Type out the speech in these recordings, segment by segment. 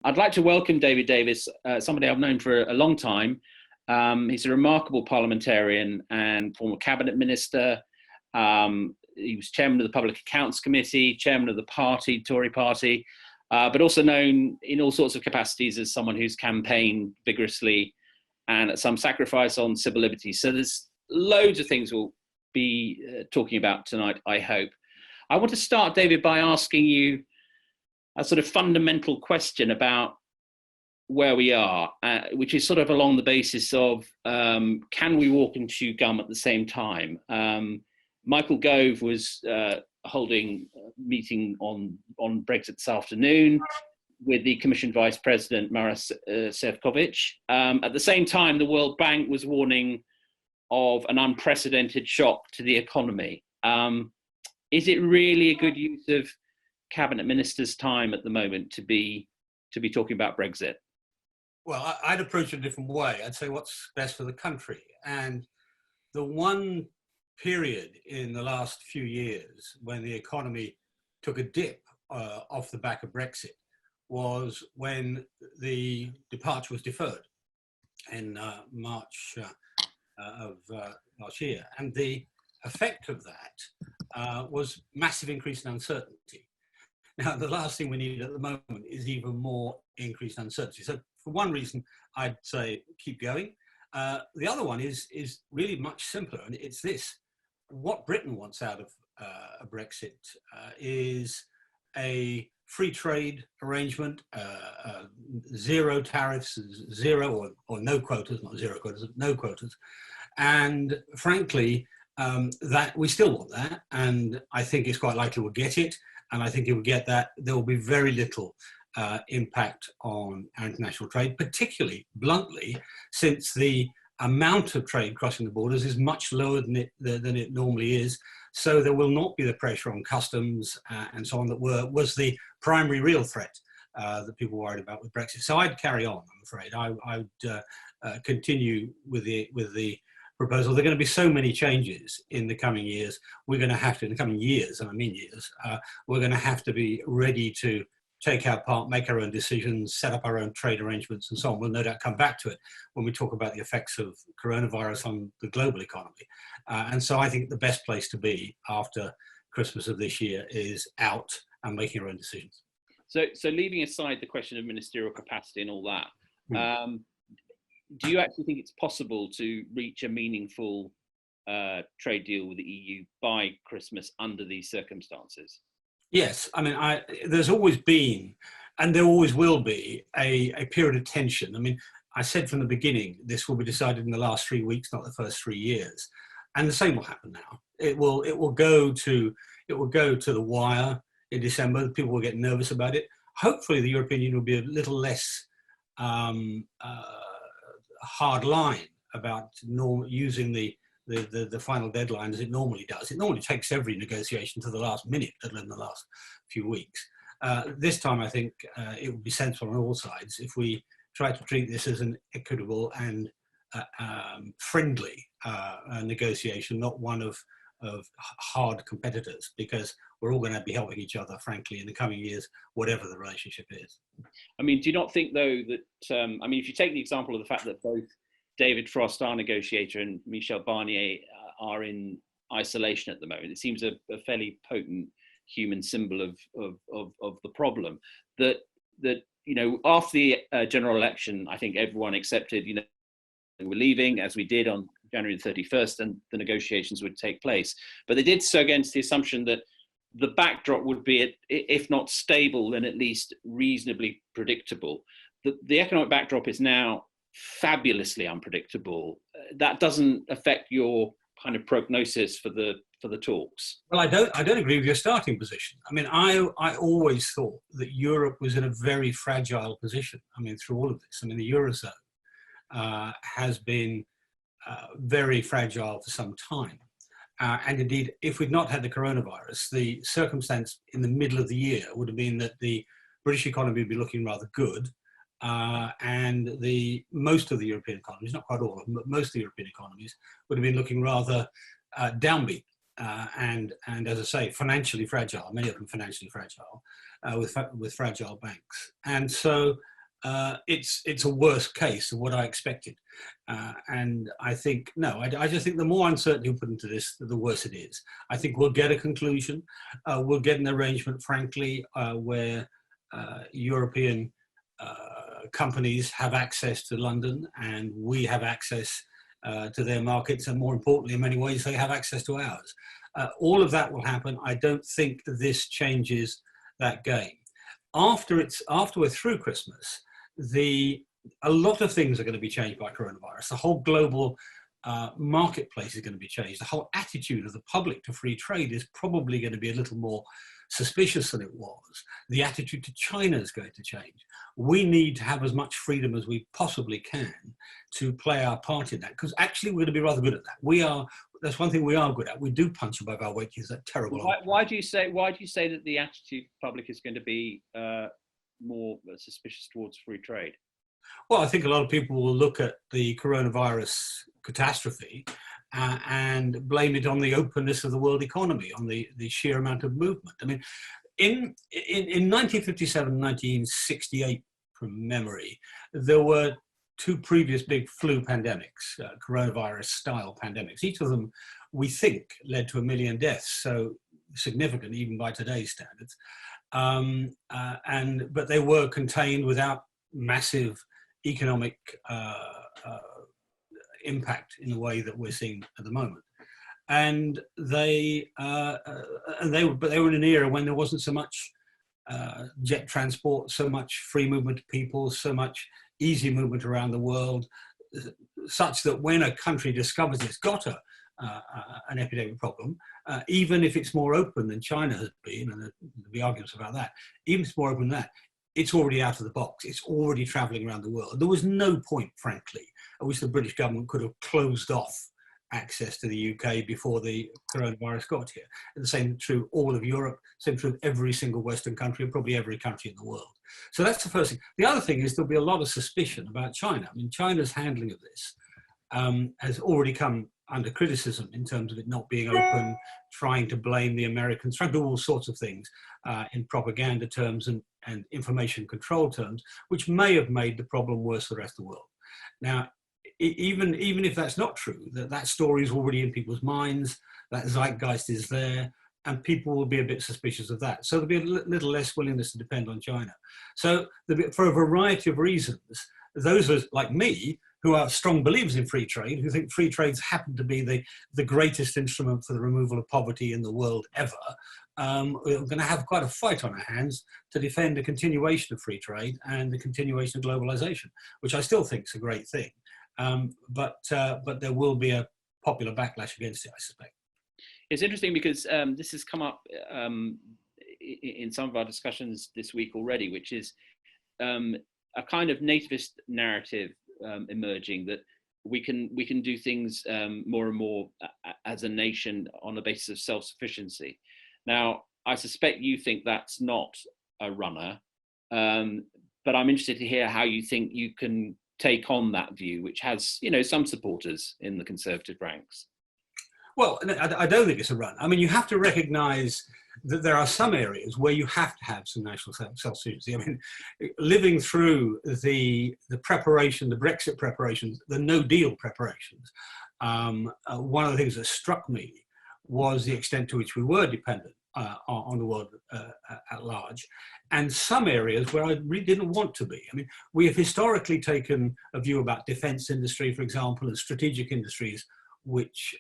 I'd like to welcome David Davis, somebody I've known for a long time. He's a remarkable parliamentarian and former cabinet minister. He was chairman of the Public Accounts Committee, chairman of the party, Tory party, but also known in all sorts of capacities as someone who's campaigned vigorously and at some sacrifice on civil liberties. So there's loads of things we'll be talking about tonight, I hope. I want to start, David, by asking you a sort of fundamental question about where we are, which is sort of along the basis of, can we walk and chew gum at the same time? Michael Gove was holding a meeting on Brexit this afternoon with the Commission Vice President, Maros Sefcovic. At the same time, the World Bank was warning of an unprecedented shock to the economy. Is it really a good use of cabinet ministers' time at the moment to be talking about Brexit? Well, I'd approach it a different way. I'd say what's best for the country. And the one period in the last few years when the economy took a dip off the back of Brexit was when the departure was deferred in March of last year. And the effect of that was massive increase in uncertainty. Now, the last thing we need at the moment is even more increased uncertainty. So for one reason, I'd say keep going. The other one is really much simpler, and it's this. What Britain wants out of a Brexit is a free trade arrangement, zero tariffs, zero or no quotas, not zero quotas, no quotas. And frankly, that we still want that, and I think it's quite likely we'll get it. And I think if we get that, there will be very little impact on our international trade, particularly, bluntly, since the amount of trade crossing the borders is much lower than it normally is. So there will not be the pressure on customs and so on that was the primary real threat that people worried about with Brexit. So I'd carry on, I'm afraid. I would continue with the proposal. There are going to be so many changes in the coming years. We're going to have to, in the coming years, and I mean years, we're going to have to be ready to take our part, make our own decisions, set up our own trade arrangements and so on. We'll no doubt come back to it when we talk about the effects of coronavirus on the global economy. And so I think the best place to be after Christmas of this year is out and making our own decisions. So leaving aside the question of ministerial capacity and all that, do you actually think it's possible to reach a meaningful trade deal with the EU by Christmas under these circumstances? Yes, I mean, there's always been, and there always will be, a period of tension. I mean, I said from the beginning, this will be decided in the last 3 weeks, not the first 3 years, and the same will happen now. It will go to the wire in December. People will get nervous about it. Hopefully, the European Union will be a little less hard line about using the final deadline as it normally does. It normally takes every negotiation to the last minute, let alone the last few weeks. This time, I think it would be sensible on all sides if we try to treat this as an equitable and friendly negotiation, not one of hard competitors, because we're all going to be helping each other, frankly, in the coming years, whatever the relationship is. I mean, do you not think, though, that, I mean, if you take the example of the fact that both David Frost, our negotiator, and Michel Barnier are in isolation at the moment, it seems a fairly potent human symbol of the problem. That you know, after the general election, I think everyone accepted, you know, we're leaving, as we did on January the 31st, and the negotiations would take place. But they did so against the assumption that the backdrop would be, if not stable, then at least reasonably predictable. The economic backdrop is now fabulously unpredictable. That doesn't affect your kind of prognosis for the talks. Well, I don't agree with your starting position. I mean, I always thought that Europe was in a very fragile position. I mean, through all of this, I mean, the Eurozone has been very fragile for some time. And indeed, if we'd not had the coronavirus, the circumstance in the middle of the year would have been that the British economy would be looking rather good, and most of the European economies, not quite all of them, but most of the European economies would have been looking rather downbeat. and as I say, financially fragile. Many of them financially fragile, with fragile banks, and so it's a worse case of what I expected. And I think I just think the more uncertainty we put into this, the worse it is. I think we'll get a conclusion. We'll get an arrangement, frankly, where European companies have access to London, and we have access to their markets, and more importantly, in many ways, they have access to ours. All of that will happen. I don't think this changes that game. After we're through Christmas, a lot of things are going to be changed by coronavirus. The whole global marketplace is going to be changed. The whole attitude of the public to free trade is probably going to be a little more suspicious than it was. The attitude to China is going to change. We need to have as much freedom as we possibly can to play our part in that, because actually we're going to be rather good at that. That's one thing we are good at. We do punch above our weight. Is that terrible? Why do you say that the attitude of the public is going to be more suspicious towards free trade? Well, I think a lot of people will look at the coronavirus catastrophe and blame it on the openness of the world economy, on the sheer amount of movement. I mean, in 1957, 1968, from memory, there were two previous big flu pandemics, coronavirus-style pandemics. Each of them, we think, led to 1 million deaths, so significant even by today's standards. But they were contained without massive economic impact in the way that we're seeing at the moment. And they were in an era when there wasn't so much jet transport, so much free movement of people, so much easy movement around the world, such that when a country discovers it's got an epidemic problem, even if it's more open than China has been, and there'll be arguments about that, even if it's more open than that, it's already out of the box. It's already traveling around the world. There was no point, frankly, at which the British government could have closed off access to the UK before the coronavirus got here. And the same true all of Europe, same true of every single Western country, and probably every country in the world. So that's the first thing. The other thing is there'll be a lot of suspicion about China. I mean, China's handling of this has already come under criticism in terms of it not being open, trying to blame the Americans, trying to do all sorts of things in propaganda terms and information control terms, which may have made the problem worse for the rest of the world. Now, even if that's not true, that story is already in people's minds, that zeitgeist is there, and people will be a bit suspicious of that. So there'll be a little less willingness to depend on China. So for a variety of reasons, those of us like me, who are strong believers in free trade, who think free trades happen to be the greatest instrument for the removal of poverty in the world ever, we're going to have quite a fight on our hands to defend the continuation of free trade and the continuation of globalization, which I still think is a great thing. But there will be a popular backlash against it, I suspect. It's interesting because this has come up in some of our discussions this week already, which is a kind of nativist narrative emerging that we can do things more and more as a nation on the basis of self-sufficiency. Now, I suspect you think that's not a runner, but I'm interested to hear how you think you can take on that view, which has, some supporters in the Conservative ranks. Well, I don't think it's a run. I mean, you have to recognise that there are some areas where you have to have some national self-sufficiency. I mean, living through the preparation, the Brexit preparations, the no deal preparations, one of the things that struck me was the extent to which we were dependent on the world at large, and some areas where I really didn't want to be. I mean, we have historically taken a view about defence industry, for example, and strategic industries, which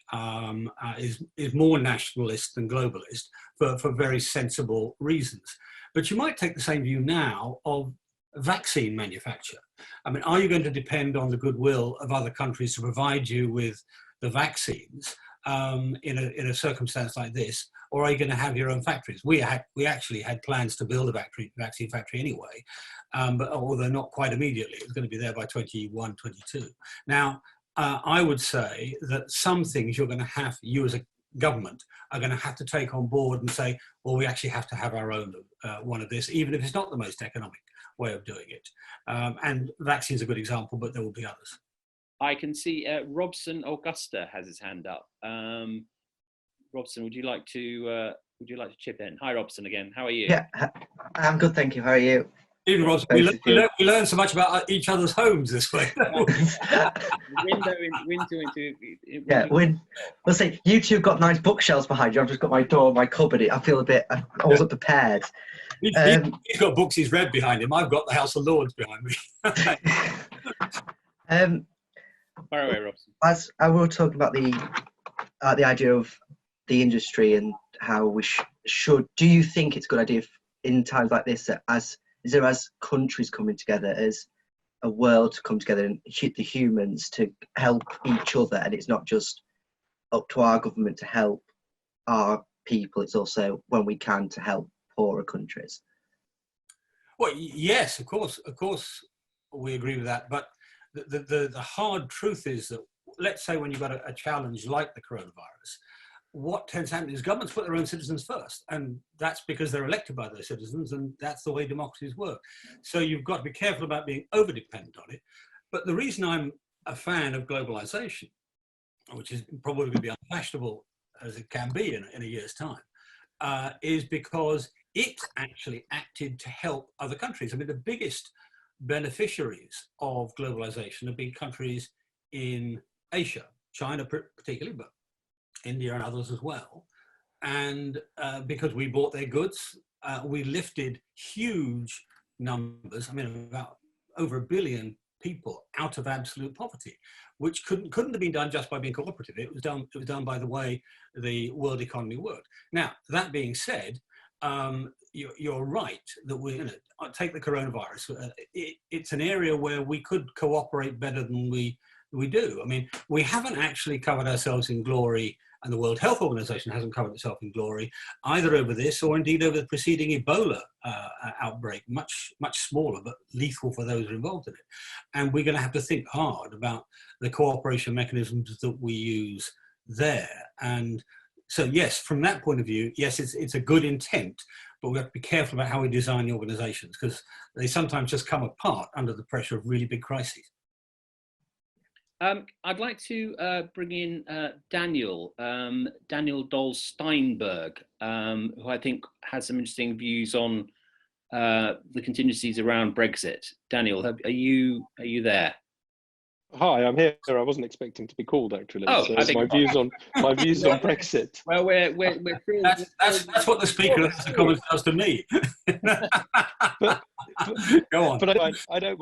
is more nationalist than globalist for very sensible reasons. But you might take the same view now of vaccine manufacture. I mean, are you going to depend on the goodwill of other countries to provide you with the vaccines in a circumstance like this, or are you going to have your own factories? We actually had plans to build a vaccine factory anyway, but although not quite immediately, it was going to be there by 21, 22. Now, I would say that some things you as a government are going to have to take on board and say, well, we actually have to have our own one of this, even if it's not the most economic way of doing it. And vaccines are a good example, but there will be others. I can see Robson Augusta has his hand up. Robson, would you like to chip in? Hi, Robson again. How are you? Yeah, I'm good, thank you. How are you? Even Ross, we learn so much about each other's homes this way. We'll say you two got nice bookshelves behind you. I've just got my door, my cupboard. I feel I wasn't prepared. He's got books he's read behind him. I've got the House of Lords behind me. Far away, Robson. As I will talk about the idea of the industry and how we should. Do you think it's a good idea in times like this, as countries coming together, as a world to come together and the humans to help each other, and it's not just up to our government to help our people, it's also, when we can, to help poorer countries? Well, yes, of course we agree with that, but the hard truth is that, let's say when you've got a challenge like the coronavirus, what tends to happen is governments put their own citizens first, and that's because they're elected by their citizens, and that's the way democracies work. So you've got to be careful about being over-dependent on it. But the reason I'm a fan of globalization, which is probably going to be unfashionable as it can be in a year's time, is because it actually acted to help other countries. I mean, the biggest beneficiaries of globalization have been countries in Asia, China particularly, but India and others as well. And because we bought their goods, we lifted huge numbers, I mean, about over 1 billion people out of absolute poverty, which couldn't have been done just by being cooperative. It was done by the way the world economy worked. Now, that being said, you're right that we take the coronavirus. It's an area where we could cooperate better than we do. I mean, we haven't actually covered ourselves in glory, and the World Health Organization hasn't covered itself in glory, either over this or indeed over the preceding Ebola outbreak, much smaller but lethal for those involved in it. And we're going to have to think hard about the cooperation mechanisms that we use there. And so, yes, from that point of view, yes, it's a good intent, but we have to be careful about how we design the organizations, because they sometimes just come apart under the pressure of really big crises. I'd like to bring in Daniel Steinberg, who I think has some interesting views on the contingencies around Brexit. Daniel, are you there? Hi, I'm here. I wasn't expecting to be called, actually. Oh, so my views on Brexit. Well, we're that's what the Speaker of the Commons does to me. but Go on. But I don't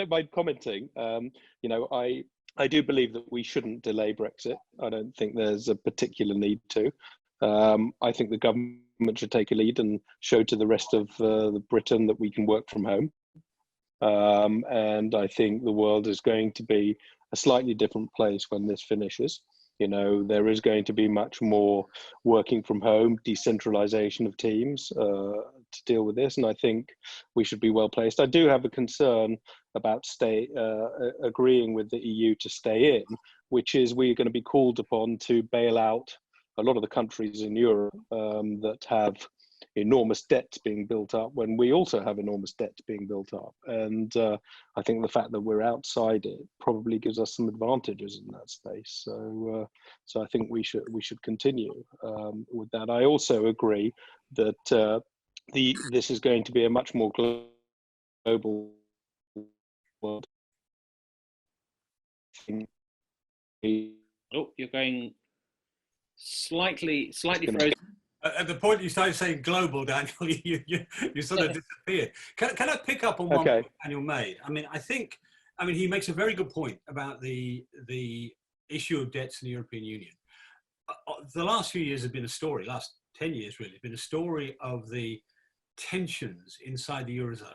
mind commenting. I do believe that we shouldn't delay Brexit. I don't think there's a particular need to. I think the government should take a lead and show to the rest of Britain that we can work from home. And I think the world is going to be a slightly different place when this finishes. There is going to be much more working from home, decentralization of teams to deal with this. And I think we should be well placed. I do have a concern about agreeing with the EU to stay in, which is we're going to be called upon to bail out a lot of the countries in Europe that have enormous debt being built up, when we also have enormous debt being built up. And I think the fact that we're outside it probably gives us some advantages in that space. So I think we should continue with that. I also agree that this is going to be a much more global world. Oh, you're going slightly frozen. At the point you started saying global, Daniel, you sort of disappeared. Can I pick up on one point Daniel made? I mean, he makes a very good point about the issue of debts in the European Union. The last few years have been a story, last 10 years really, have been a story of the tensions inside the Eurozone.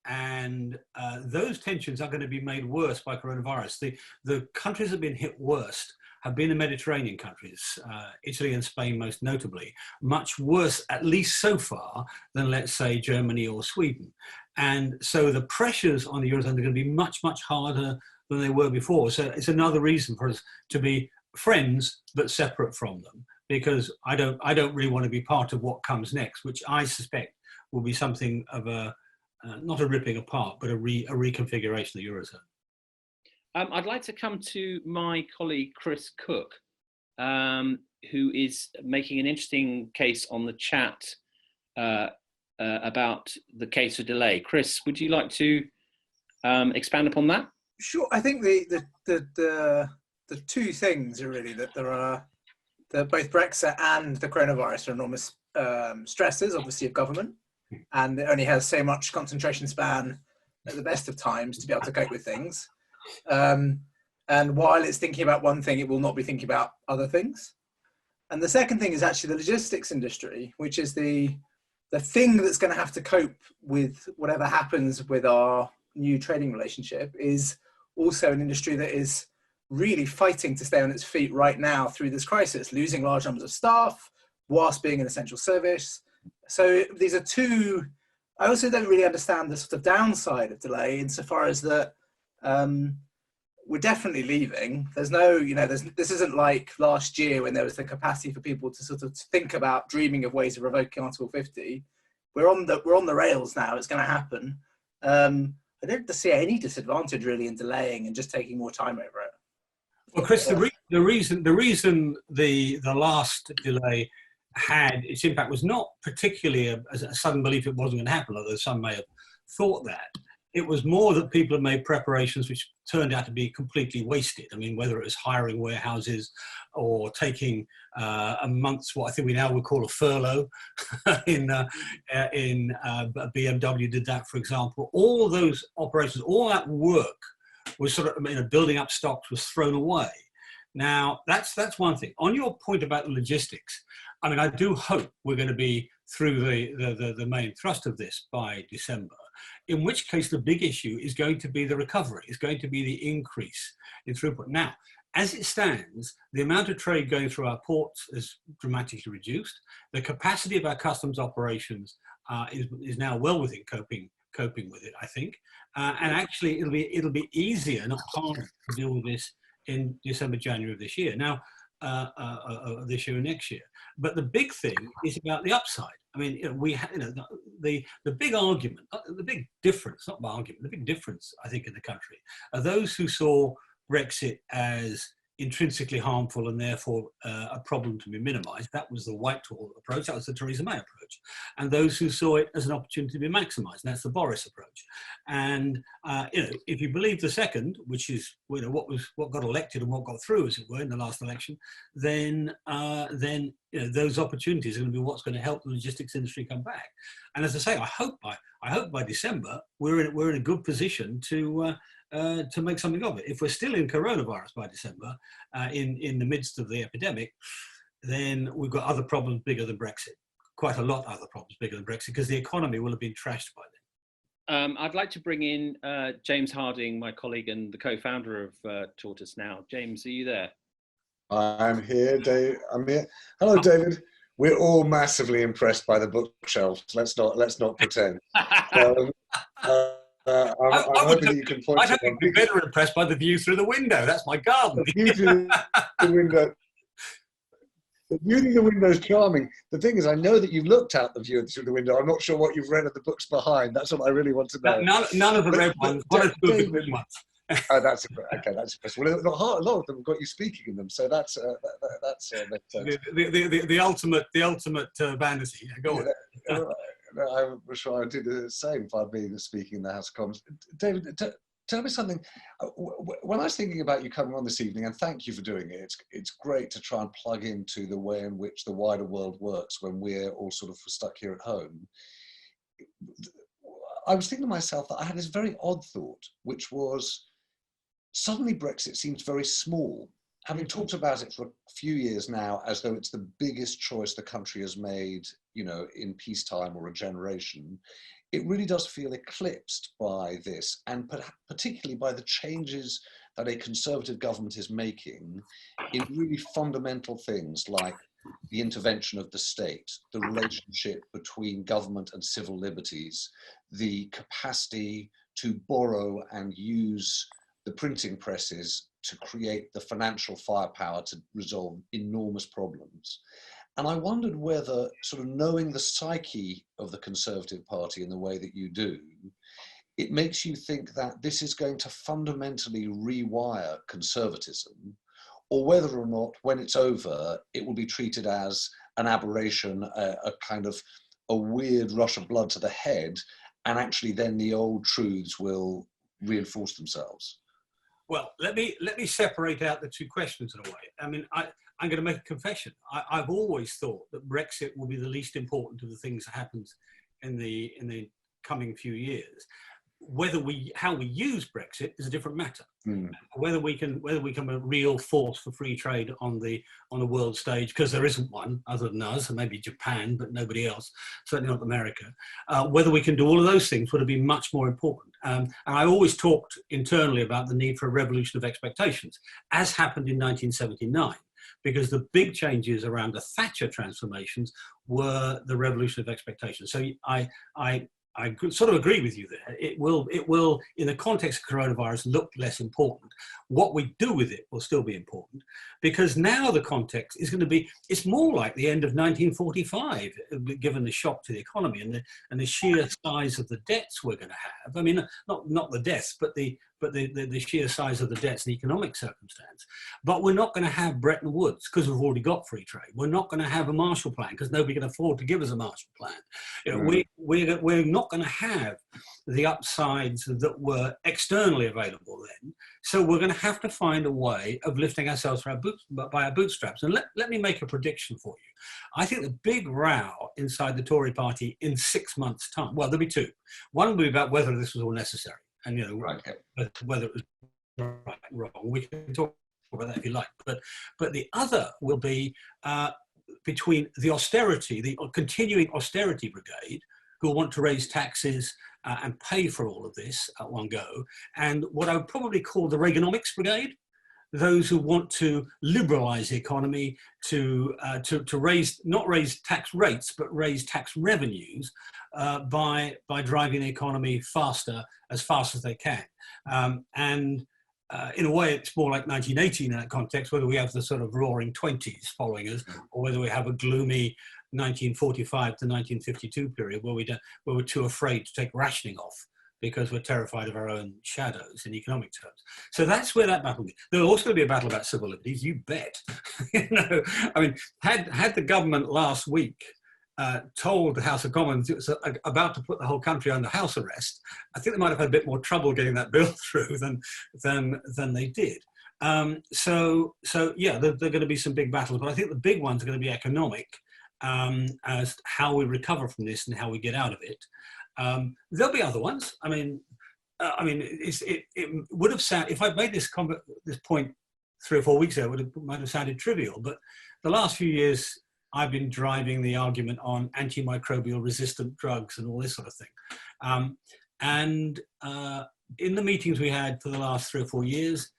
And those tensions are going to be made worse by coronavirus. The countries that have been hit worst have been the Mediterranean countries, Italy and Spain most notably, much worse, at least so far, than, let's say, Germany or Sweden. And so the pressures on the Eurozone are going to be much, much harder than they were before. So it's another reason for us to be friends, but separate from them, because I don't really want to be part of what comes next, which I suspect will be something of not a ripping apart, but a reconfiguration of the Eurozone. I'd like to come to my colleague, Chris Cook. who is making an interesting case on the chat about the case for delay. Chris, would you like to expand upon that? Sure. I think the two things are really that there are both Brexit and the coronavirus are enormous stresses, obviously, of government, and it only has so much concentration span at the best of times to be able to cope with things. And while it's thinking about one thing, it will not be thinking about other things. And the second thing is actually the logistics industry, which is the thing that's going to have to cope with whatever happens with our new trading relationship, is also an industry that is really fighting to stay on its feet right now through this crisis, losing large numbers of staff whilst being an essential service. So these are two. I also don't really understand the sort of downside of delay insofar as that we're definitely leaving. There's no, this isn't like last year when there was the capacity for people to sort of think about dreaming of ways of revoking Article 50. We're on the rails now. It's going to happen. I don't see any disadvantage really in delaying and just taking more time over it. Well, Chris, the reason the last delay had its impact was not particularly a sudden belief it wasn't going to happen, although some may have thought that. It was more that people had made preparations which turned out to be completely wasted. I mean, whether it was hiring warehouses or taking a month's, what I think we now would call a furlough, BMW did that, for example. All those operations, all that work was sort of, building up stocks was thrown away. Now, that's one thing. On your point about the logistics, I mean, I do hope we're going to be through the main thrust of this by December, in which case the big issue is going to be the recovery, is going to be the increase in throughput. Now, as it stands, the amount of trade going through our ports is dramatically reduced. The capacity of our customs operations is now well within coping with it, I think. And actually, it'll be easier, not harder, to deal with this in December, January of this year. Now, this year and next year. But the big thing is about the upside. I mean, the big argument, the big difference, not my argument, the big difference, I think, in the country are those who saw Brexit as intrinsically harmful and therefore a problem to be minimised. That was the Whitehall approach. That was the Theresa May approach. And those who saw it as an opportunity to be maximised. And that's the Boris approach. And if you believe the second, which is what got elected and what got through, as it were, in the last election, then those opportunities are going to be what's going to help the logistics industry come back. And as I say, I hope by December we're in a good position to make something of it. If we're still in coronavirus by December, in the midst of the epidemic, then we've got other problems bigger than Brexit. Quite a lot other problems bigger than Brexit, because the economy will have been trashed by then. I'd like to bring in James Harding, my colleague and the co-founder of Tortoise now. James, are you there? I'm here, Dave. I'm here. Hello, David. We're all massively impressed by the bookshelves. Let's not pretend. I'm hoping you can point I'd be better impressed by the view through the window. That's my garden. The view through the window. The view through the window is charming. The thing is, I know that you've looked out the view through the window. I'm not sure what you've read of the books behind. That's what I really want to know. None of the red ones. One or two of the green ones. Oh, that's okay. That's impressive. Well, a lot of them have got you speaking in them, so that's the ultimate vanity. Go on. I'm sure I'd do the same if I'd been speaking in the House of Commons. David, tell me something. When I was thinking about you coming on this evening, and thank you for doing it, it's great to try and plug into the way in which the wider world works when we're all sort of stuck here at home. I was thinking to myself that I had this very odd thought, which was, suddenly Brexit seems very small. Having talked about it for a few years now as though it's the biggest choice the country has made, in peacetime or a generation, it really does feel eclipsed by this, and particularly by the changes that a Conservative government is making in really fundamental things like the intervention of the state, the relationship between government and civil liberties, the capacity to borrow and use the printing presses to create the financial firepower to resolve enormous problems. And I wondered whether, sort of knowing the psyche of the Conservative Party in the way that you do, it makes you think that this is going to fundamentally rewire conservatism, or whether or not, when it's over, it will be treated as an aberration, a kind of a weird rush of blood to the head, and actually then the old truths will reinforce themselves. Well, let me separate out the two questions in a way. I mean, I'm going to make a confession. I've always thought that Brexit will be the least important of the things that happens in the coming few years. How we use Brexit is a different matter. Whether we can become a real force for free trade on the world stage, because there isn't one other than us, and maybe Japan, but nobody else, certainly not America. Whether we can do all of those things would have been much more important. And I always talked internally about the need for a revolution of expectations, as happened in 1979. Because the big changes around the Thatcher transformations were the revolution of expectations. So I sort of agree with you there. It will, in the context of coronavirus, look less important. What we do with it will still be important, because now the context is going to be, it's more like the end of 1945, given the shock to the economy and the sheer size of the debts we're going to have. I mean, not the deaths, but the sheer size of the debts and economic circumstance. But we're not going to have Bretton Woods because we've already got free trade. We're not going to have a Marshall Plan because nobody can afford to give us a Marshall Plan. You know, we're not going to have the upsides that were externally available then. So we're going to have to find a way of lifting ourselves by our bootstraps. And let me make a prediction for you. I think the big row inside the Tory party in 6 months' time, well, there'll be two. One will be about whether this was all necessary. And, you know, whether it was right, wrong, we can talk about that if you like. But the other will be between the austerity, the continuing austerity brigade, who want to raise taxes and pay for all of this at one go, and what I would probably call the Reaganomics brigade, those who want to liberalize the economy, to not raise tax rates, but raise tax revenues by driving the economy as fast as they can. In a way, it's more like 1918 in that context, whether we have the sort of roaring 20s following us, or whether we have a gloomy 1945 to 1952 period where we're too afraid to take rationing off because we're terrified of our own shadows in economic terms. So that's where that battle will be. There'll also be a battle about civil liberties, you bet. You know, I mean, had the government last week told the House of Commons it was about to put the whole country under house arrest, I think they might have had a bit more trouble getting that bill through than they did. So yeah, there are going to be some big battles, but I think the big ones are going to be economic, as how we recover from this and how we get out of it. There'll be other ones. I mean, it would have sounded, if I'd made this point 3 or 4 weeks ago, it might have sounded trivial, but the last few years, I've been driving the argument on antimicrobial resistant drugs and all this sort of thing. In the meetings we had for the last 3 or 4 years,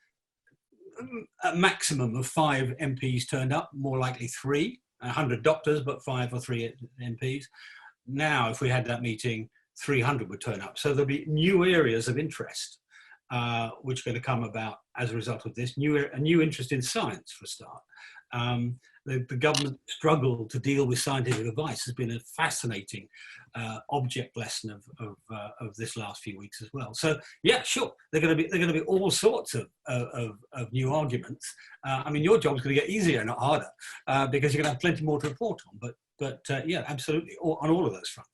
a maximum of 5 MPs turned up, more likely 3, 100 doctors, but 5 or 3 MPs. Now, if we had that meeting, 300 would turn up. So there'll be new areas of interest, which are going to come about as a result of this. A new interest in science, for a start. The government struggle to deal with scientific advice has been a fascinating object lesson of this last few weeks as well. So yeah, sure, they're going to be all sorts of new arguments. I mean, your job's going to get easier, not harder, because you're going to have plenty more to report on. But yeah, absolutely, on all of those fronts.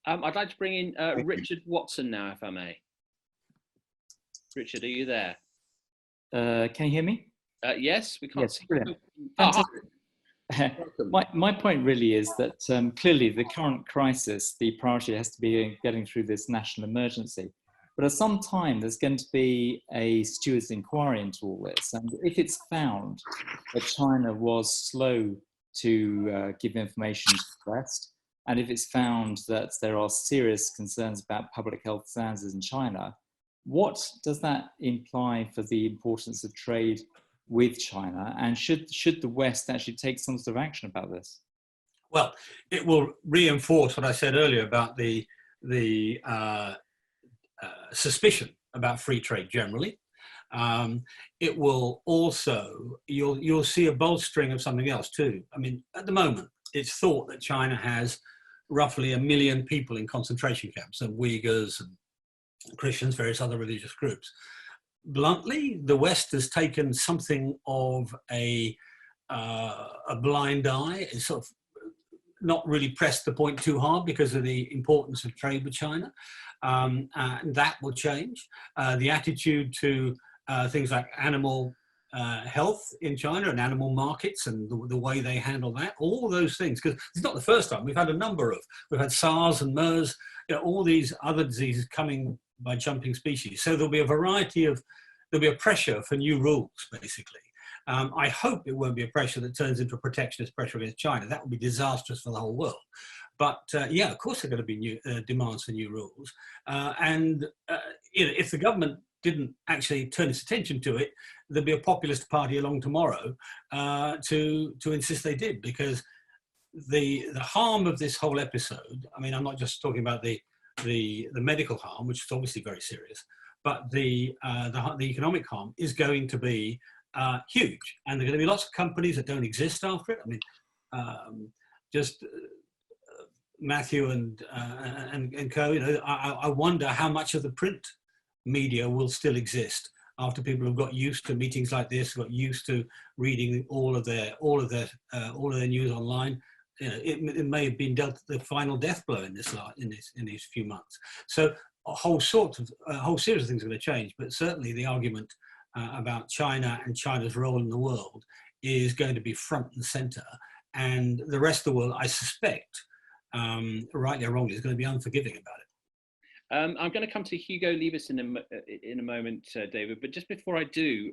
I'd like to bring in Richard Watson now, if I may. Richard, are you there? Can you hear me? Yes, we can't. Yes, brilliant. My point really is that clearly the current crisis, the priority has to be getting through this national emergency. But at some time, there's going to be a steward's inquiry into all this. And if it's found that China was slow to give information to the West, and if it's found that there are serious concerns about public health standards in China, what does that imply for the importance of trade with China? And should the West actually take some sort of action about this? Well, it will reinforce what I said earlier about the suspicion about free trade generally. It will also, you'll see a bolstering of something else too. I mean, at the moment, it's thought that China has roughly 1 million people in concentration camps, and Uyghurs and Christians, various other religious groups. bluntly, the West has taken something of a blind eye. It's sort of not really pressed the point too hard because of the importance of trade with China. And that will change. The attitude to things like animal health in China and animal markets and the way they handle that, all those things, because it's not the first time. We've had SARS and MERS, all these other diseases coming by jumping species. So there'll be a pressure for new rules, basically. I hope it won't be a pressure that turns into a protectionist pressure against China. That would be disastrous for the whole world. But yeah, of course there are going to be new demands for new rules. If the government didn't actually turn its attention to it, there'd be a populist party along tomorrow to insist they did, because the harm of this whole episode, I mean, I'm not just talking about the medical harm, which is obviously very serious, but the economic harm is going to be huge. And there are going to be lots of companies that don't exist after it. I mean, Matthew and co, I wonder how much of the print media will still exist after people have got used to meetings like this, got used to reading all of their news online. It may have been dealt the final death blow in these few months. So a whole series of things are going to change, but certainly the argument about China and China's role in the world is going to be front and center, and the rest of the world, I suspect, rightly or wrongly, is going to be unforgiving about it. I'm going to come to Hugo Libres in a moment, David, but just before I do,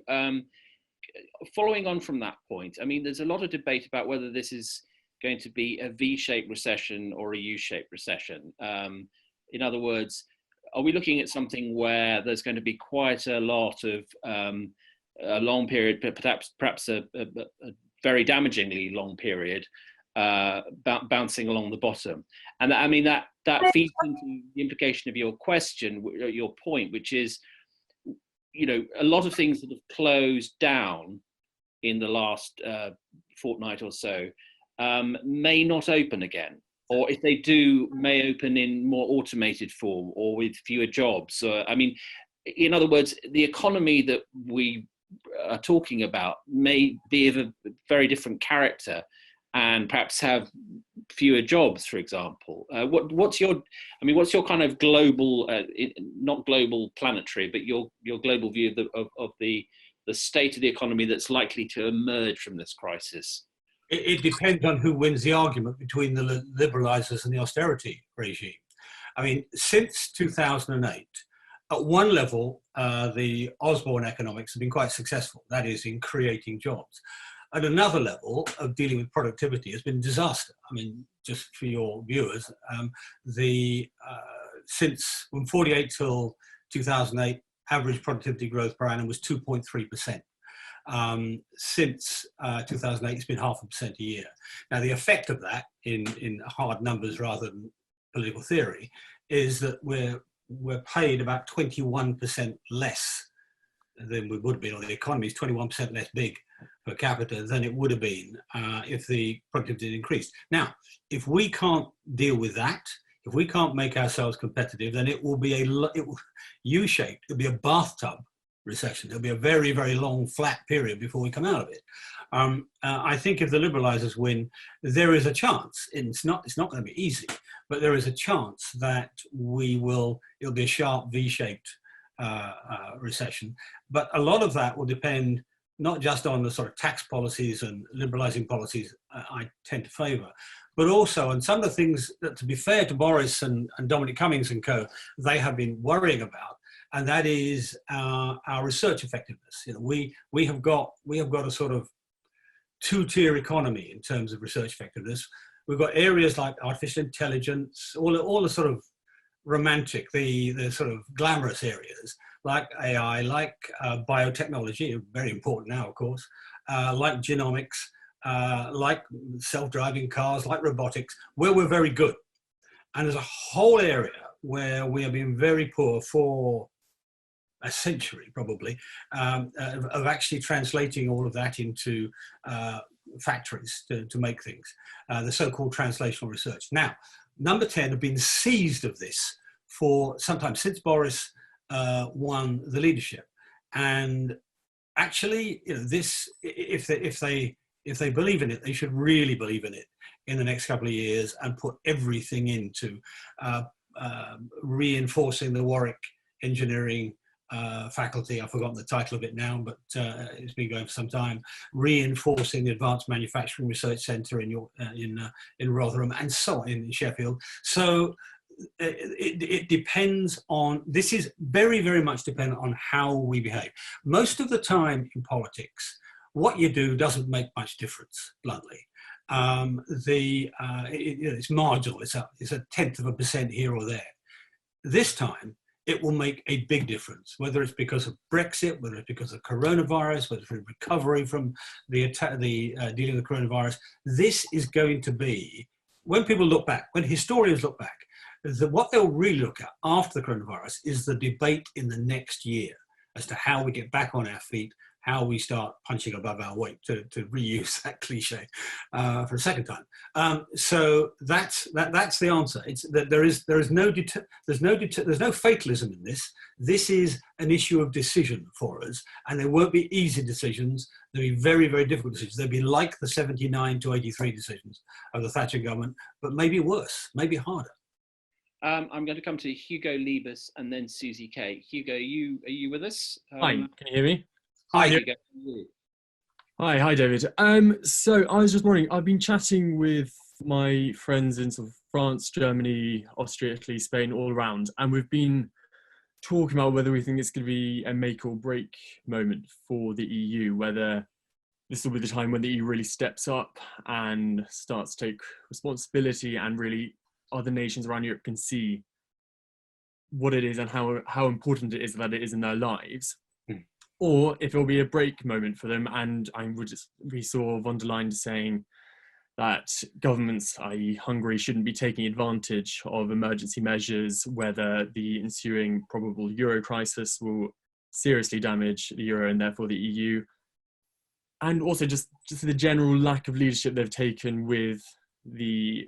following on from that point, I mean, there's a lot of debate about whether this is going to be a V-shaped recession or a U-shaped recession. In other words, are we looking at something where there's going to be quite a lot of a long period, perhaps a very damagingly long period, bouncing along the bottom? And I mean, that feeds into the implication of your question, your point, which is, a lot of things that have closed down in the last fortnight or so may not open again, or if they do, may open in more automated form or with fewer jobs. I mean, in other words, the economy that we are talking about may be of a very different character and perhaps have fewer jobs, for example. What's your kind of global, not global planetary, but your global view of the state of the economy that's likely to emerge from this crisis? It depends on who wins the argument between the liberalisers and the austerity regime. I mean, since 2008, at one level, the Osborne economics have been quite successful, that is, in creating jobs. At another level of dealing with productivity has been disaster. I mean, just for your viewers, since from 48 till 2008, average productivity growth per annum was 2.3%. Since 2008, it's been 0.5% a year. Now, the effect of that in hard numbers rather than political theory is that we're paid about 21% less than we would have been, or the economy is 21% less big per capita than it would have been if the productivity had increased. Now, if we can't deal with that, if we can't make ourselves competitive, then it will be U-shaped. It'll be a bathtub recession. It'll be a very, very long, flat period before we come out of it. I think if the liberalisers win, there is a chance. It's not going to be easy, but there is a chance that it'll be a sharp V-shaped recession. But a lot of that will depend not just on the sort of tax policies and liberalising policies I tend to favour, but also on some of the things that, to be fair to Boris and Dominic Cummings and co, they have been worrying about, and that is our research effectiveness. We have got a sort of two-tier economy in terms of research effectiveness. We've got areas like artificial intelligence, all the sort of romantic, the sort of glamorous areas, like AI, like biotechnology, very important now, of course, like genomics, like self-driving cars, like robotics, where we're very good. And there's a whole area where we have been very poor for a century, probably, of actually translating all of that into factories to make things, the so-called translational research. Now, Number 10 have been seized of this for some time, since Boris won the leadership. And actually, this, if they believe in it, they should really believe in it in the next couple of years and put everything into reinforcing the Warwick engineering faculty. I've forgotten the title of it now, but it's been going for some time. Reinforcing the Advanced Manufacturing Research Centre in Rotherham, and so on, in Sheffield. So it depends on, this is very, very much dependent on how we behave. Most of the time in politics, what you do doesn't make much difference, bluntly. It's marginal, it's a 0.1% here or there. This time, it will make a big difference, whether it's because of Brexit, whether it's because of coronavirus, whether it's recovery from the dealing with coronavirus. This is going to be, when people look back, when historians look back, what they'll really look at after the coronavirus is the debate in the next year as to how we get back on our feet, how we start punching above our weight, to reuse that cliche for a second time. So that's the answer. It's that there's no fatalism in this. This is an issue of decision for us, and there won't be easy decisions. There'll be very, very difficult decisions. They'll be like the 79 to 83 decisions of the Thatcher government, but maybe worse, maybe harder. I'm going to come to Hugo Libres and then Susie K. Hugo, are you with us? Hi, can you hear me? Hi, Hugo. Hi, David. So I was just wondering, I've been chatting with my friends in sort of France, Germany, Austria, Italy, Spain, all around, and we've been talking about whether we think it's going to be a make or break moment for the EU, whether this will be the time when the EU really steps up and starts to take responsibility, and really other nations around Europe can see what it is and how important it is that it is in their lives. Or if it will be a break moment for them. And we saw von der Leyen saying that governments, i.e. Hungary, shouldn't be taking advantage of emergency measures, whether the ensuing probable euro crisis will seriously damage the euro and therefore the EU. And also just the general lack of leadership they've taken with the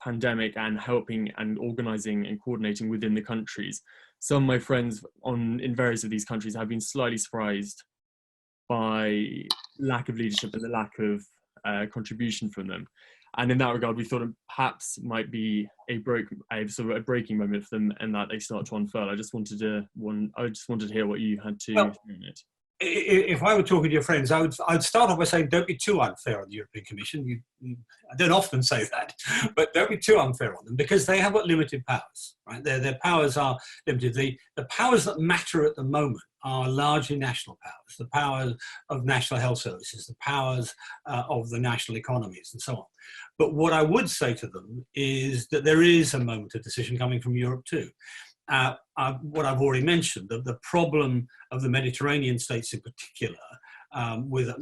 pandemic and helping and organising and coordinating within the countries. Some of my friends in various of these countries have been slightly surprised by lack of leadership and the lack of contribution from them. And in that regard, we thought it perhaps might be a breaking moment for them, and that they start to unfurl. I just wanted to hear what you had to say on it. If I were talking to your friends, I'd start off by saying, don't be too unfair on the European Commission. I don't often say that, but don't be too unfair on them, because they have got limited powers, right? Their powers are limited. The powers that matter at the moment are largely national powers, the powers of national health services, the powers of the national economies, and so on. But what I would say to them is that there is a moment of decision coming from Europe too. What I've already mentioned, the problem of the Mediterranean states in particular, with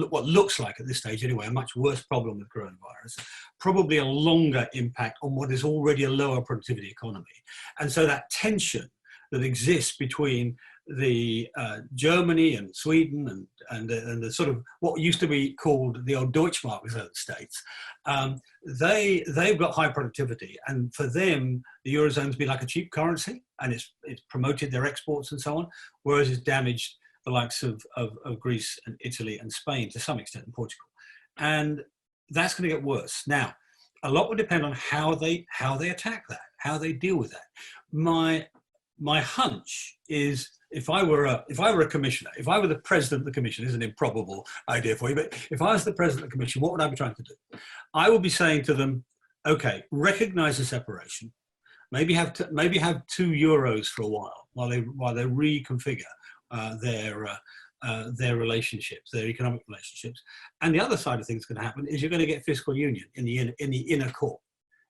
what looks like at this stage anyway, a much worse problem with coronavirus, probably a longer impact on what is already a lower productivity economy. And so that tension that exists between the Germany and Sweden and the sort of what used to be called the old Deutschmark zone states, they've got high productivity, and for them the Eurozone's been like a cheap currency, and it's promoted their exports and so on, whereas it's damaged the likes of Greece and Italy and Spain to some extent, and Portugal. And that's going to get worse. Now, a lot will depend on how they attack that, how they deal with that. My hunch is, if I were a commissioner, if I were the president of the commission, is an improbable idea for you, but if I was the president of the commission, what would I be trying to do? I would be saying to them, okay, recognize the separation, maybe have 2 euros for a while they reconfigure their relationships, their economic relationships. And the other side of things going to happen is you're going to get fiscal union in the inner core,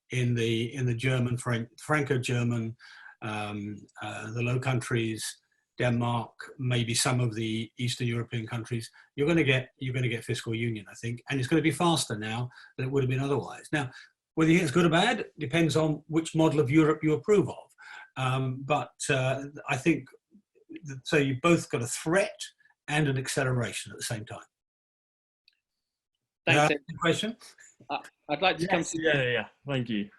in the German, Franco-German, the Low Countries, Denmark, maybe some of the Eastern European countries. You're going to get fiscal union, I think, and it's going to be faster now than it would have been otherwise. Now, whether you think it's good or bad depends on which model of Europe you approve of. But I think so. You've both got a threat and an acceleration at the same time. Thanks. Question? I'd like to come to. Yeah. Thank you.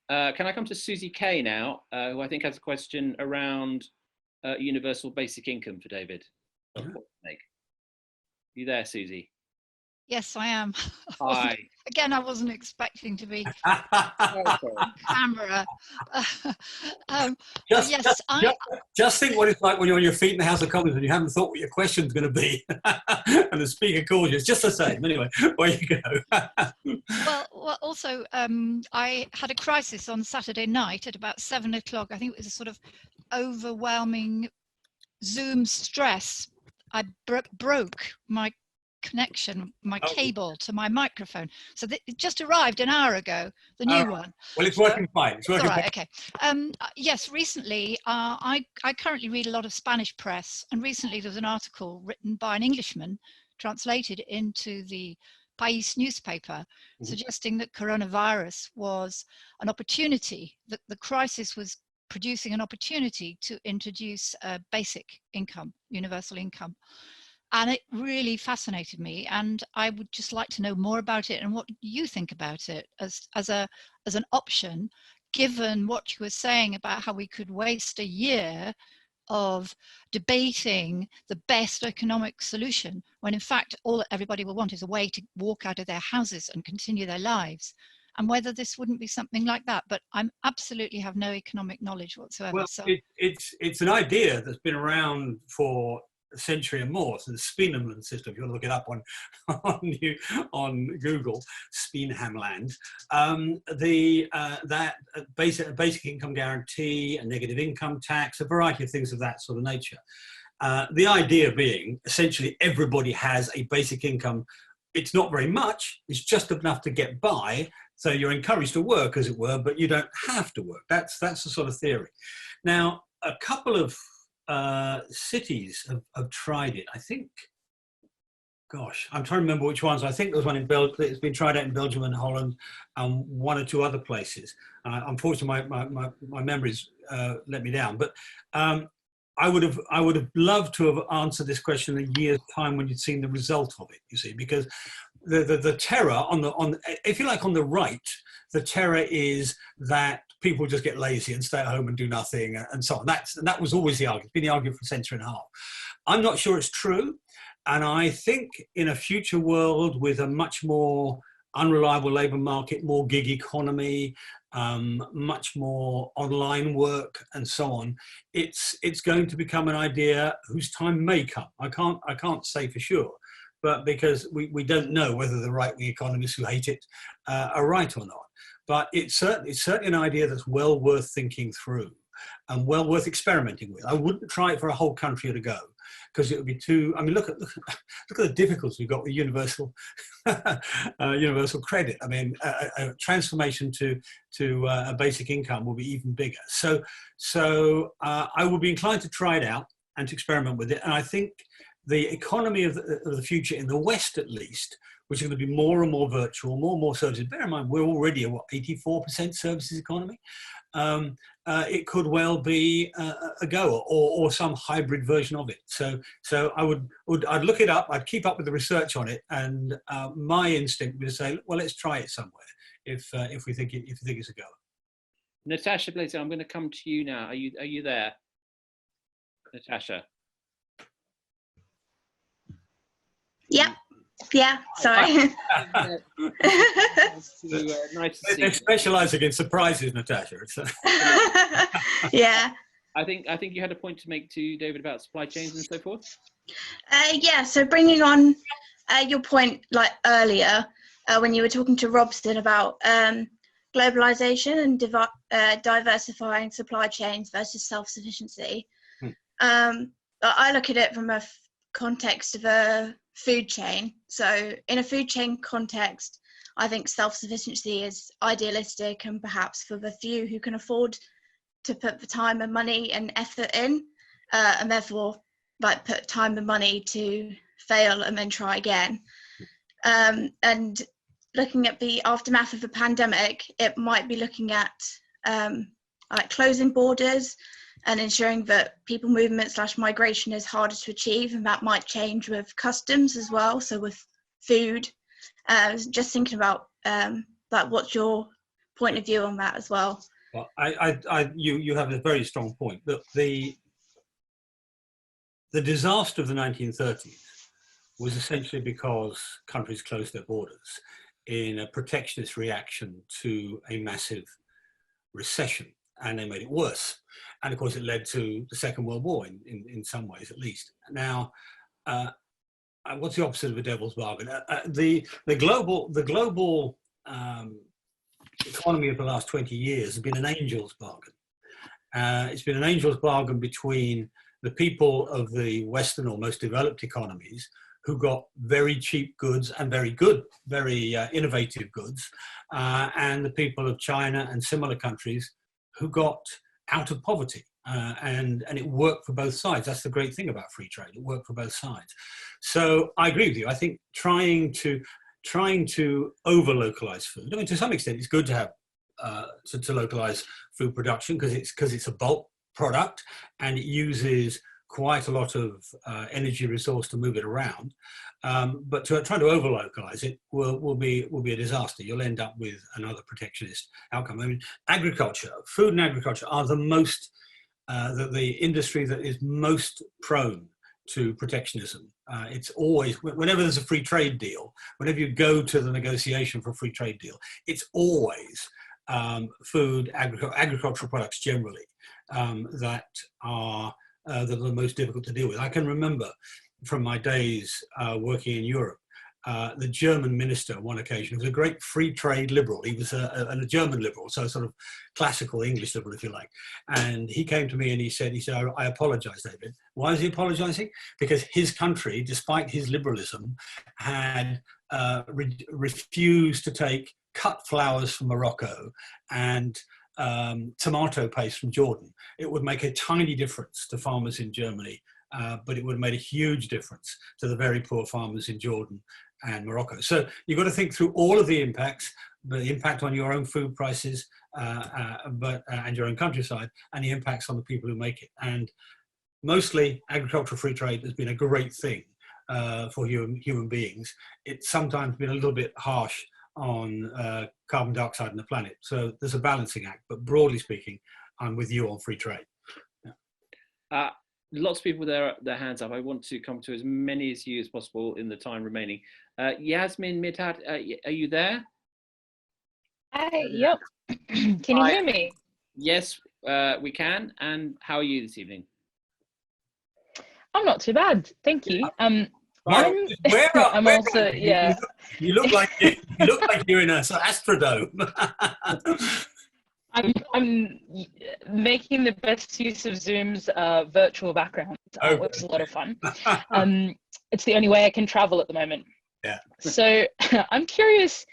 Can I come to Susie K now, who I think has a question around universal basic income for David? You there, Susie? Yes, I am. Hi. Again, I wasn't expecting to be Oh, on camera. Just think what it's like when you're on your feet in the House of Commons and you haven't thought what your question's going to be, and the Speaker calls you. It's just the same. Anyway, where you go. well, also, I had a crisis on Saturday night at about 7 o'clock. I think it was a sort of overwhelming Zoom stress. I broke my connection, my cable to my microphone. So it just arrived an hour ago, the new one. Well, it's working fine. It's working all right, fine. Okay. Yes, recently, I currently read a lot of Spanish press, and recently there was an article written by an Englishman, translated into the País newspaper, suggesting that coronavirus was an opportunity, that the crisis was producing an opportunity to introduce a basic income, universal income. And it really fascinated me, and I would just like to know more about it and what you think about it as an option, given what you were saying about how we could waste a year of debating the best economic solution, when in fact all everybody will want is a way to walk out of their houses and continue their lives, and whether this wouldn't be something like that. But I'm absolutely have no economic knowledge whatsoever. Well, so it's an idea that's been around for a century and more. So the Spiegelman system, if you want to look it up on Google, Spiegelman, that basic income guarantee, a negative income tax, a variety of things of that sort of nature. The idea being essentially everybody has a basic income. It's not very much, it's just enough to get by. So you're encouraged to work, as it were, but you don't have to work. That's the sort of theory. Now, a couple of cities have tried it. I think, gosh, I'm trying to remember which ones. I think there was one in Belgium. It's been tried out in Belgium and Holland, and one or two other places. Unfortunately, my memories let me down. But I would have loved to have answered this question in a year's time when you'd seen the result of it. You see, because the terror on if you like, on the right, the terror is that people just get lazy and stay at home and do nothing and so on. That was always the argument. It's been the argument for a century and a half. I'm not sure it's true. And I think in a future world with a much more unreliable labour market, more gig economy, much more online work and so on, it's going to become an idea whose time may come. I can't say for sure, but because we don't know whether the right-wing economists who hate it are right or not. But it's certainly an idea that's well worth thinking through and well worth experimenting with. I wouldn't try it for a whole country at a go, because it would be too. I mean, look at the difficulties we've got with universal credit. I mean, a transformation to a basic income will be even bigger. So I would be inclined to try it out and to experiment with it. And I think the economy of the future, in the West at least, which is going to be more and more virtual, more and more services. Bear in mind, we're already a 84% services economy. It could well be a go, or some hybrid version of it. So I'd look it up. I'd keep up with the research on it, and my instinct would say, well, let's try it somewhere if we think it's a go. Natasha Blazer, I'm going to come to you now. Are you there, Natasha? Yep. Yeah, sorry. Nice to see They specialise in surprises, Natasha. Yeah. I think you had a point to make to David about supply chains and so forth. Yeah. So bringing on your point, like earlier when you were talking to Robson about globalization and diversifying supply chains versus self-sufficiency. I look at it from a context of a food chain. So in a food chain context, I think self-sufficiency is idealistic, and perhaps for the few who can afford to put the time and money and effort in, and therefore like put time and money to fail and then try again. And looking at the aftermath of the pandemic, it might be looking at like closing borders and ensuring that people movement / migration is harder to achieve, and that might change with customs as well. So with food, just thinking about like what's your point of view on that as well? Well, you have a very strong point. Look, the disaster of the 1930s was essentially because countries closed their borders in a protectionist reaction to a massive recession, and they made it worse. And of course, it led to the Second World War in some ways, at least. Now, what's the opposite of a devil's bargain? The global economy of the last 20 years has been an angel's bargain. It's been an angel's bargain between the people of the Western or most developed economies, who got very cheap goods and very good, very innovative goods, and the people of China and similar countries who got out of poverty. And it worked for both sides. That's the great thing about free trade. It worked for both sides. So I agree with you. I think trying to over-localize food, I mean, to some extent, it's good to have to localize food production because it's a bulk product and it uses quite a lot of energy resource to move it around. But to try to over-localize it will be a disaster. You'll end up with another protectionist outcome. I mean, agriculture, food and agriculture are the most the industry that is most prone to protectionism. It's always, whenever there's a free trade deal, whenever you go to the negotiation for a free trade deal, it's always food, agricultural products generally that are the most difficult to deal with. I can remember from my days working in Europe, the German minister on one occasion was a great free trade liberal. He was a German liberal, so sort of classical English liberal, if you like. And he came to me and he said, I apologize, David. Why is he apologizing? Because his country, despite his liberalism, had refused to take cut flowers from Morocco and tomato paste from Jordan. It would make a tiny difference to farmers in Germany, but it would have made a huge difference to the very poor farmers in Jordan and Morocco. So you've got to think through all of the impacts, the impact on your own food prices and your own countryside, and the impacts on the people who make it. And mostly agricultural free trade has been a great thing for human beings. It's sometimes been a little bit harsh on carbon dioxide on the planet. So there's a balancing act, but broadly speaking, I'm with you on free trade. Yeah. Lots of people with their hands up. I want to come to as many as you as possible in the time remaining. Yasmin Midhat, are you there? Hi, yep. Can you hear me? Yes, we can. And how are you this evening? I'm not too bad, thank you. I'm also, yeah. You look like you're in a sort of Astrodome. I'm making the best use of Zoom's virtual background, which is a lot of fun. It's the only way I can travel at the moment. Yeah. So I'm curious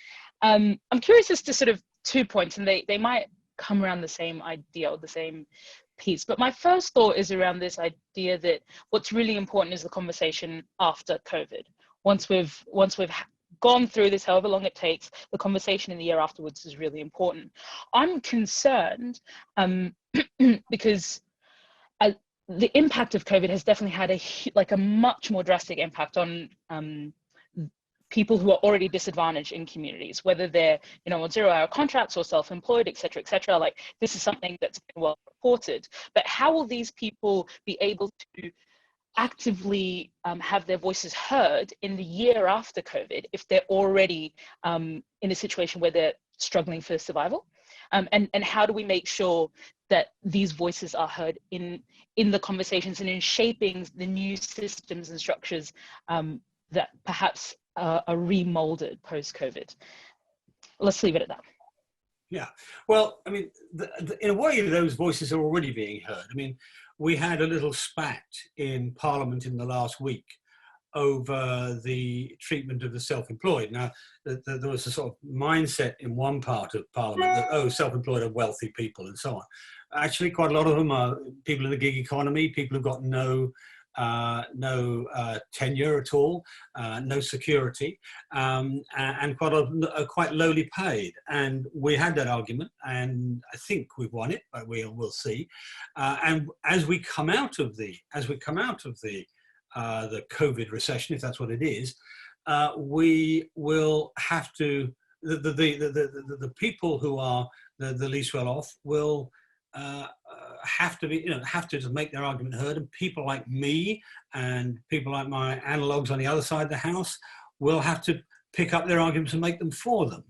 as to sort of 2 points, and they might come around the same idea or the same piece. But my first thought is around this idea that what's really important is the conversation after COVID. Once we've gone through this, however long it takes, the conversation in the year afterwards is really important. I'm concerned because the impact of COVID has definitely had a much more drastic impact on people who are already disadvantaged in communities, whether they're on 0-hour contracts or self-employed, et cetera, like this is something that's been well reported. But how will these people be able to actively have their voices heard in the year after COVID if they're already in a situation where they're struggling for survival? And how do we make sure that these voices are heard in the conversations and in shaping the new systems and structures that perhaps are remolded post-COVID? Let's leave it at that. Yeah, well, I mean, in a way, those voices are already being heard. I mean, we had a little spat in Parliament in the last week over the treatment of the self-employed. Now, there was a sort of mindset in one part of Parliament that, oh, self-employed are wealthy people and so on. Actually, quite a lot of them are people in the gig economy, people who've got no tenure at all, no security, and quite lowly paid. And we had that argument, and I think we've won it, but we'll see. And as we come out of the COVID recession, if that's what it is, we will have to the people who are the least well off will have to just make their argument heard, and people like me and people like my analogues on the other side of the house will have to pick up their arguments and make them for them.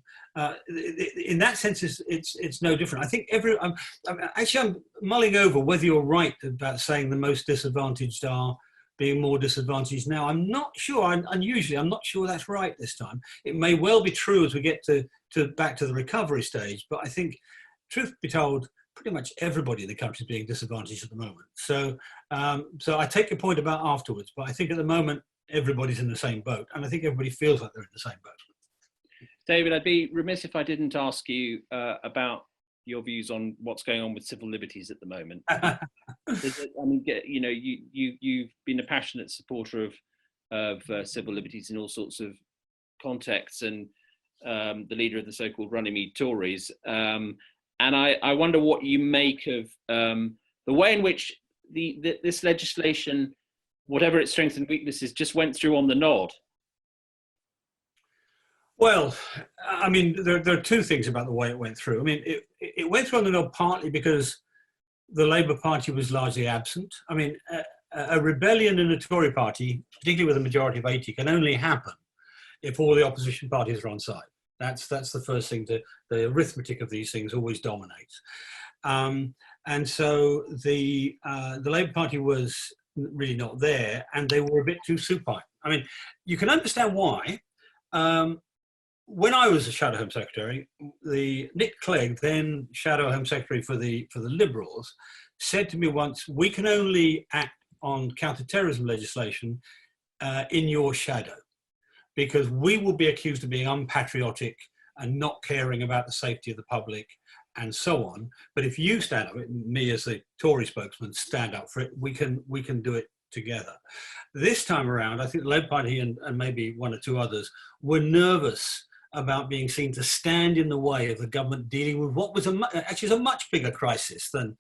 In that sense, it's no different. I think I'm mulling over whether you're right about saying the most disadvantaged are being more disadvantaged now. I'm not sure, unusually, I'm not sure that's right this time. It may well be true as we get to back to the recovery stage, but I think, truth be told, pretty much everybody in the country is being disadvantaged at the moment. So I take your point about afterwards, but I think at the moment, everybody's in the same boat, and I think everybody feels like they're in the same boat. David, I'd be remiss if I didn't ask you about your views on what's going on with civil liberties at the moment. You've been a passionate supporter of civil liberties in all sorts of contexts, and the leader of the so-called Runnymede Tories. And I wonder what you make of the way in which this legislation, whatever its strengths and weaknesses, just went through on the nod. Well, I mean, there are two things about the way it went through. I mean, it went through on the nod partly because the Labour Party was largely absent. I mean, a rebellion in the Tory party, particularly with a majority of 80, can only happen if all the opposition parties are on side. That's the first thing. The arithmetic of these things always dominates. And so the Labour Party was really not there, and they were a bit too supine. I mean, you can understand why. When I was a Shadow Home Secretary, Nick Clegg, then Shadow Home Secretary for the Liberals, said to me once, "We can only act on counter-terrorism legislation in your shadow, because we will be accused of being unpatriotic and not caring about the safety of the public and so on. But if you stand up, me as the Tory spokesman, stand up for it, we can do it together." This time around, I think the Labour Party and maybe one or two others were nervous about being seen to stand in the way of the government dealing with what was actually a much bigger crisis than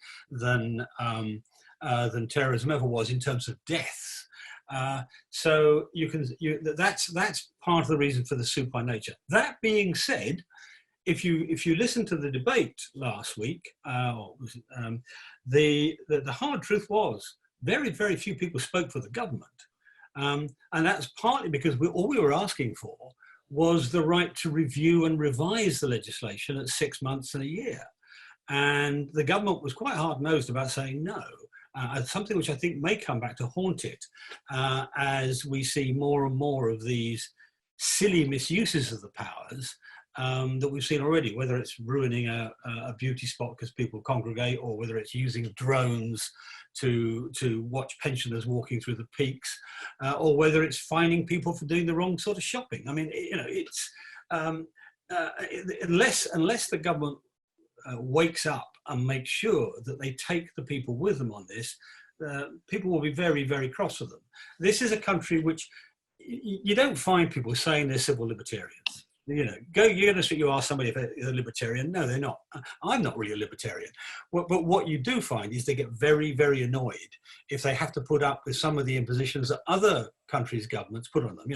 terrorism ever was in terms of deaths. So that's part of the reason for the supine nature. That being said, if you listen to the debate last week, the hard truth was very, very few people spoke for the government, and that's partly because all we were asking for was the right to review and revise the legislation at 6 months and a year. And the government was quite hard-nosed about saying no, something which I think may come back to haunt it as we see more and more of these silly misuses of the powers that we've seen already, whether it's ruining a beauty spot because people congregate, or whether it's using drones to watch pensioners walking through the peaks, or whether it's fining people for doing the wrong sort of shopping. I mean, it's unless the government wakes up and makes sure that they take the people with them on this, people will be very, very cross with them. This is a country which you don't find people saying they're civil libertarians. You're going to ask somebody if they're a libertarian. No, they're not. I'm not really a libertarian. But what you do find is they get very, very annoyed if they have to put up with some of the impositions that other countries' governments put on them.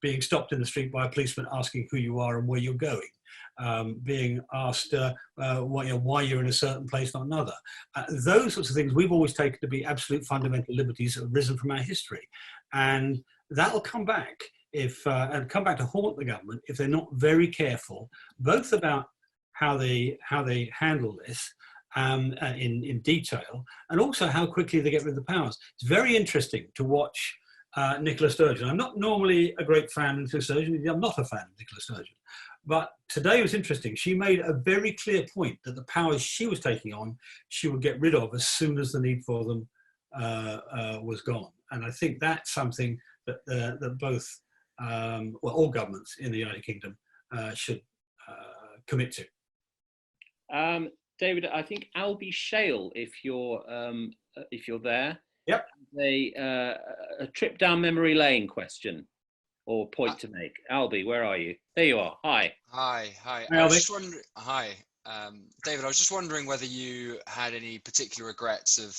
Being stopped in the street by a policeman asking who you are and where you're going, being asked why you're in a certain place, not another. Those sorts of things we've always taken to be absolute fundamental liberties that have risen from our history, and that'll come back and come back to haunt the government if they're not very careful, both about how they handle this in detail, and also how quickly they get rid of the powers. It's very interesting to watch Nicola Sturgeon. I'm not normally a great fan of Nicola Sturgeon. I'm not a fan of Nicola Sturgeon. But today was interesting. She made a very clear point that the powers she was taking on, she would get rid of as soon as the need for them was gone. And I think that's something that both all governments in the United Kingdom should commit to. David, I think Albie Shale, if you're there. Yep. A trip down memory lane question or point to make. Albie, where are you? There you are. Hi. Hi. Hi, I was Albie. just wondering. Hi, David. I was just wondering whether you had any particular regrets of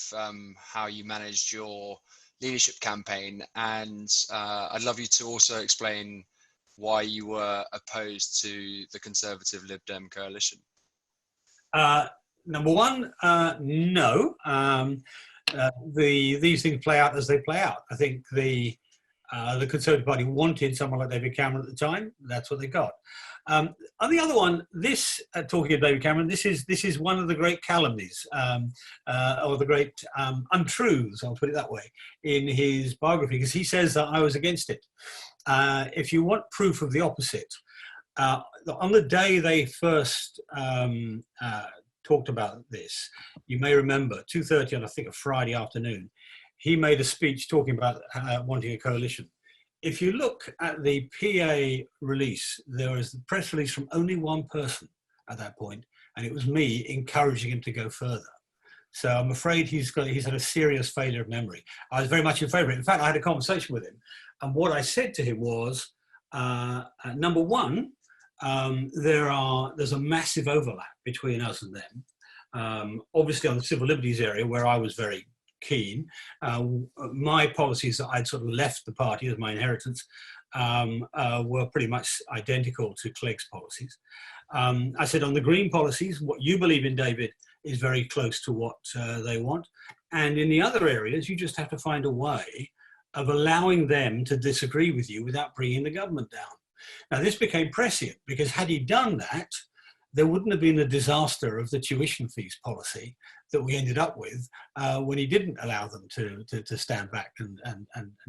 how you managed your leadership campaign, and I'd love you to also explain why you were opposed to the Conservative Lib Dem coalition. number one, no. These things play out as they play out. I think the Conservative Party wanted someone like David Cameron at the time. That's what they got. On the other one, this talking of David Cameron, this is one of the great calumnies or the great untruths, I'll put it that way, in his biography, because he says that I was against it. If you want proof of the opposite, on the day they first talked about this, you may remember 2:30 on I think a Friday afternoon, he made a speech talking about wanting a coalition. If you look at the PA release, there was the press release from only one person at that point, and it was me encouraging him to go further. So I'm afraid he's had a serious failure of memory. I was very much in favour of it. In fact, I had a conversation with him, and what I said to him was, number one, there's a massive overlap between us and them. Obviously on the civil liberties area, where I was very keen, my policies that I'd sort of left the party as my inheritance were pretty much identical to Clegg's policies. I said on the green policies, what you believe in, David, is very close to what they want. And in the other areas, you just have to find a way of allowing them to disagree with you without bringing the government down. Now, this became prescient because had he done that, there wouldn't have been the disaster of the tuition fees policy that we ended up with when he didn't allow them to stand back and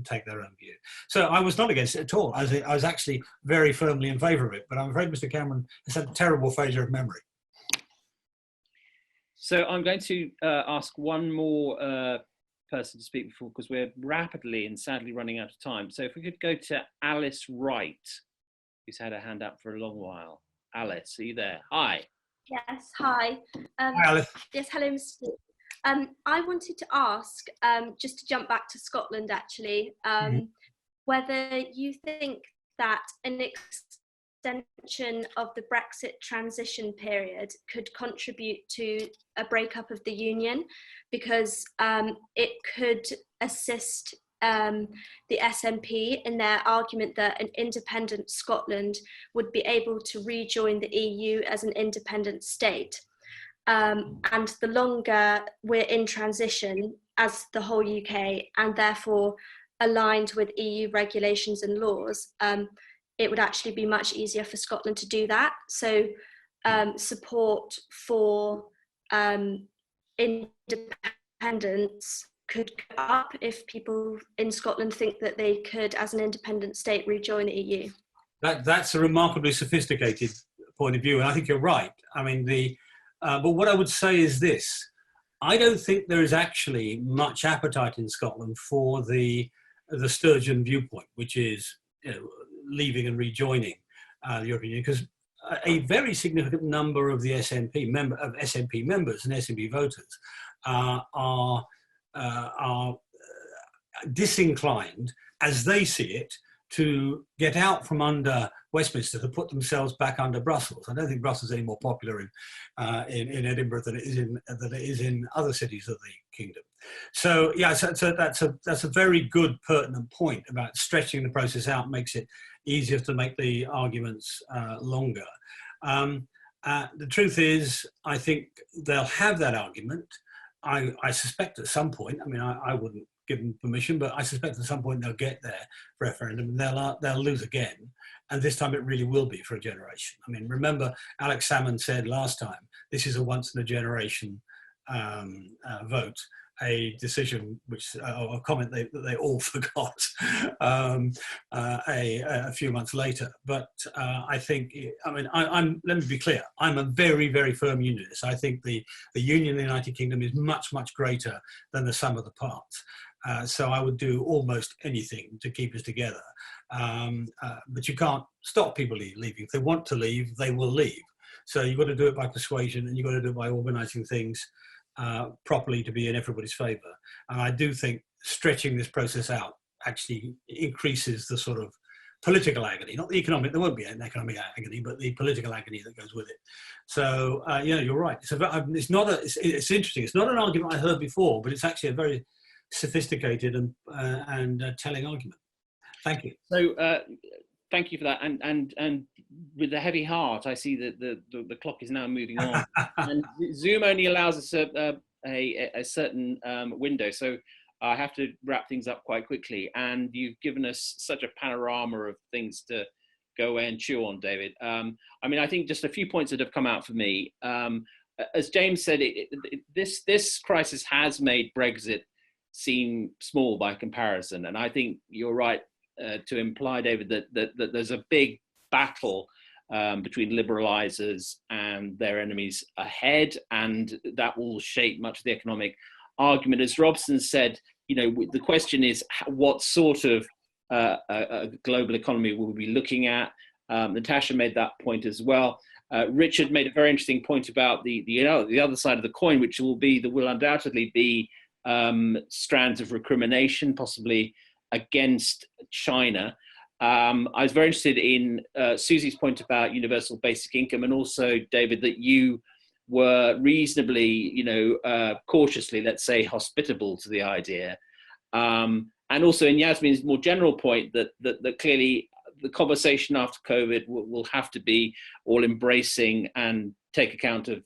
take their own view. So I was not against it at all. I was actually very firmly in favour of it, but I'm afraid Mr. Cameron has had a terrible failure of memory. So I'm going to ask one more person to speak before, because we're rapidly and sadly running out of time. So if we could go to Alice Wright, who's had her hand up for a long while. Alice, are you there? Hi. Yes, hi. Hi, Alice. Yes, hello, Mr. Steve. I wanted to ask, just to jump back to Scotland actually, whether you think that an extension of the Brexit transition period could contribute to a breakup of the union, because it could assist the SNP in their argument that an independent Scotland would be able to rejoin the EU as an independent state. And the longer we're in transition as the whole UK, and therefore aligned with EU regulations and laws, it would actually be much easier for Scotland to do that. So support for independence could go up if people in Scotland think that they could, as an independent state, rejoin the EU. That's a remarkably sophisticated point of view, and I think you're right. I mean, but what I would say is this: I don't think there is actually much appetite in Scotland for the Sturgeon viewpoint, which is leaving and rejoining the European Union, because a very significant number of the SNP members and SNP voters are disinclined, as they see it, to get out from under Westminster to put themselves back under Brussels. I don't think Brussels is any more popular in Edinburgh than it is in other cities of the kingdom. So yeah, so that's a very good pertinent point about stretching the process out makes it easier to make the arguments longer. The truth is, I think they'll have that argument. I suspect at some point, I mean, I wouldn't give them permission, but I suspect at some point they'll get their referendum and they'll lose again. And this time it really will be for a generation. I mean, remember Alex Salmond said last time, this is a once in a generation vote, a decision which, or a comment that they all forgot a few months later. But I think, I mean, let me be clear, I'm a very, very firm unionist. I think the union in the United Kingdom is much, much greater than the sum of the parts. So I would do almost anything to keep us together. But you can't stop people leaving. If they want to leave, they will leave. So you've got to do it by persuasion, and you've got to do it by organising things properly to be in everybody's favour. And I do think stretching this process out actually increases the sort of political agony, not the economic, there won't be an economic agony, but the political agony that goes with it. So, yeah, you're right. It's interesting. It's not an argument I heard before, but it's actually a very sophisticated and telling argument. Thank you. So thank you for that. And with a heavy heart, I see that the clock is now moving on. And Zoom only allows us a certain window, so I have to wrap things up quite quickly. And you've given us such a panorama of things to go away and chew on, David. I mean, I think just a few points that have come out for me. As James said, this crisis has made Brexit seem small by comparison, and I think you're right to imply, David, that there's a big battle between liberalisers and their enemies ahead, and that will shape much of the economic argument. As Robson said, you know, the question is what sort of a global economy will we be looking at? Natasha made that point as well. Richard made a very interesting point about the other side of the coin, which will undoubtedly be strands of recrimination, possibly against China. I was very interested in Susie's point about universal basic income, and also, David, that you were reasonably, you know, cautiously, let's say, hospitable to the idea. And also in Yasmin's more general point that clearly the conversation after COVID will have to be all embracing and take account of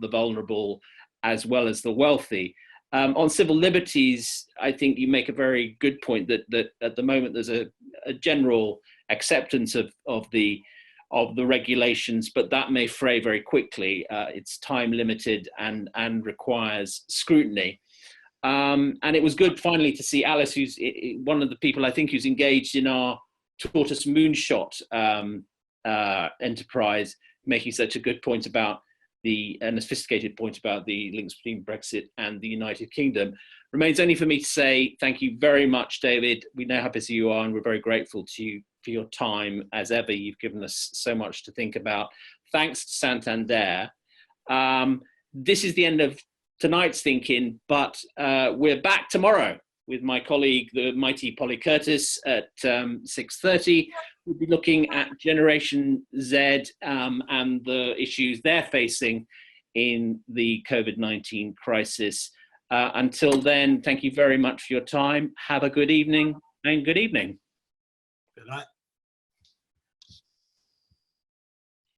the vulnerable as well as the wealthy. On civil liberties, I think you make a very good point that at the moment there's a general acceptance of the regulations, but that may fray very quickly. It's time limited and requires scrutiny. And it was good finally to see Alice, who's one of the people I think who's engaged in our Tortoise moonshot enterprise, making such a good point about and a sophisticated point about the links between Brexit and the United Kingdom. Remains only for me to say thank you very much, David. We know how busy you are, and we're very grateful to you for your time. As ever, you've given us so much to think about. Thanks to Santander. This is the end of tonight's Thinking, but we're back tomorrow with my colleague, the mighty Polly Curtis, at 6:30. We'll be looking at Generation Z and the issues they're facing in the COVID-19 crisis. Until then, thank you very much for your time. Have a good evening, and good evening. Good night.